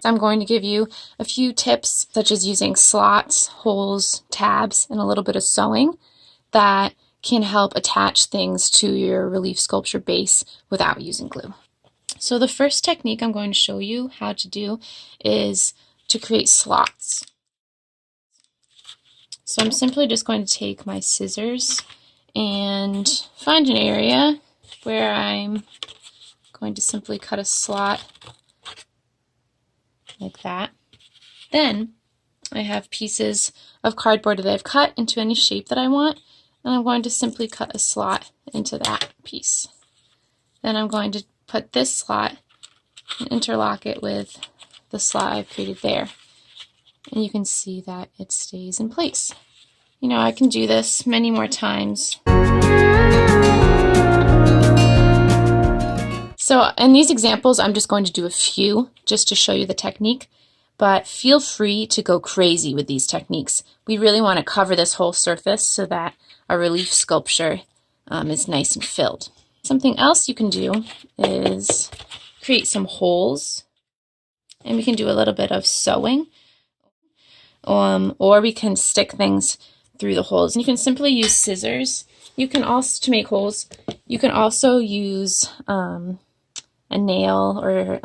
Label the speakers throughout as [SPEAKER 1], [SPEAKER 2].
[SPEAKER 1] I'm going to give you a few tips, such as using slots, holes, tabs, and a little bit of sewing that can help attach things to your relief sculpture base without using glue. So the first technique I'm going to show you how to do is to create slots. So I'm simply just going to take my scissors and find an area where I'm going to simply cut a slot like that. Then I have pieces of cardboard that I've cut into any shape that I want, and I'm going to simply cut a slot into that piece. Then I'm going to put this slot and interlock it with the slot I've created there. And you can see that it stays in place. You know, I can do this many more times. So in these examples, I'm just going to do a few just to show you the technique, but feel free to go crazy with these techniques. We really want to cover this whole surface so that our relief sculpture is nice and filled. Something else you can do is create some holes, and we can do a little bit of sewing, or we can stick things through the holes. And you can simply use scissors. You can also, to make holes, you can also use a nail or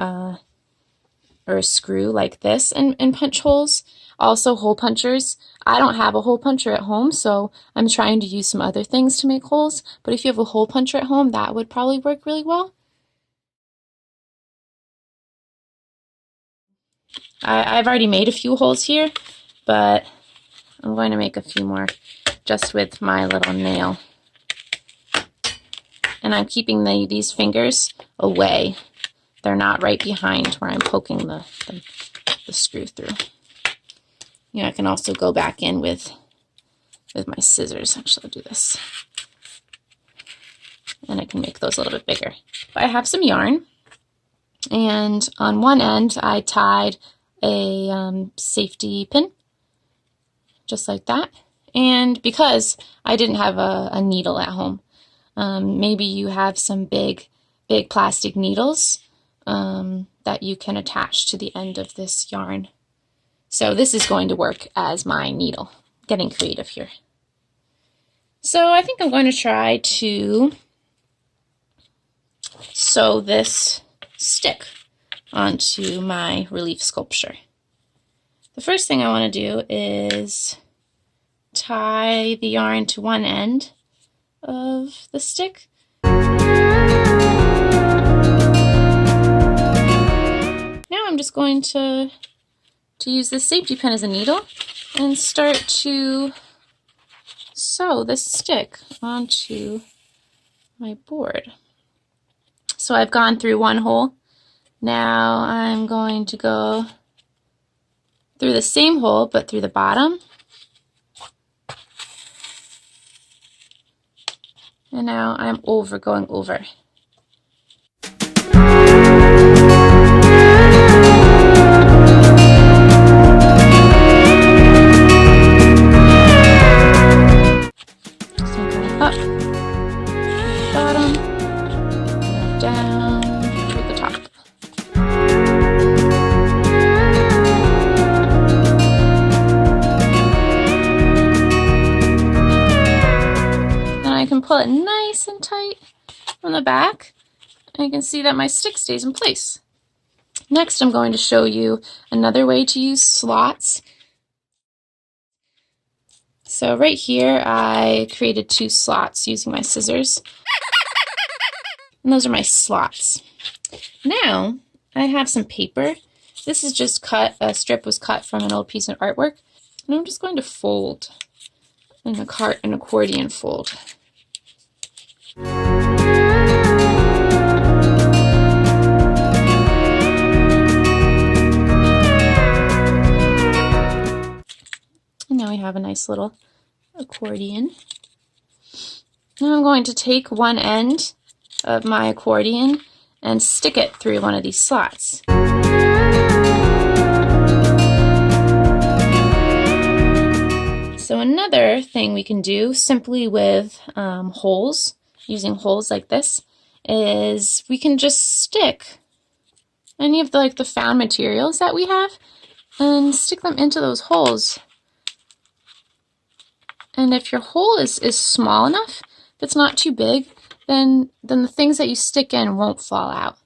[SPEAKER 1] a screw like this and punch holes. Also hole punchers. I don't have a hole puncher at home, so I'm trying to use some other things to make holes, but if you have a hole puncher at home, that would probably work really well. I've already made a few holes here, but I'm going to make a few more just with my little nail. And I'm keeping these fingers away. They're not right behind where I'm poking the screw through. You know, I can also go back in with my scissors. Actually, I'll do this. And I can make those a little bit bigger. I have some yarn, and on one end I tied a safety pin, just like that. And because I didn't have a needle at home, maybe you have some big plastic needles that you can attach to the end of this yarn. So this is going to work as my needle. Getting creative here. So I think I'm going to try to sew this stick onto my relief sculpture. The first thing I want to do is tie the yarn to one end of the stick. Now I'm just going to use this safety pin as a needle and start to sew this stick onto my board. So I've gone through one hole. Now I'm going to go through the same hole but through the bottom. And now I'm going over. So I'm going up, bottom, and down to the top. I can pull it nice and tight on the back, and you can see that my stick stays in place. Next, I'm going to show you another way to use slots. So right here, I created 2 slots using my scissors, and those are my slots. Now, I have some paper. This is just cut, a strip was cut from an old piece of artwork, and I'm just going to fold in an accordion fold. And now we have a nice little accordion. Now I'm going to take one end of my accordion and stick it through one of these slots. So another thing we can do simply with holes, using holes like this, is we can just stick any of the found materials that we have and stick them into those holes. And if your hole is small enough, if it's not too big, then the things that you stick in won't fall out.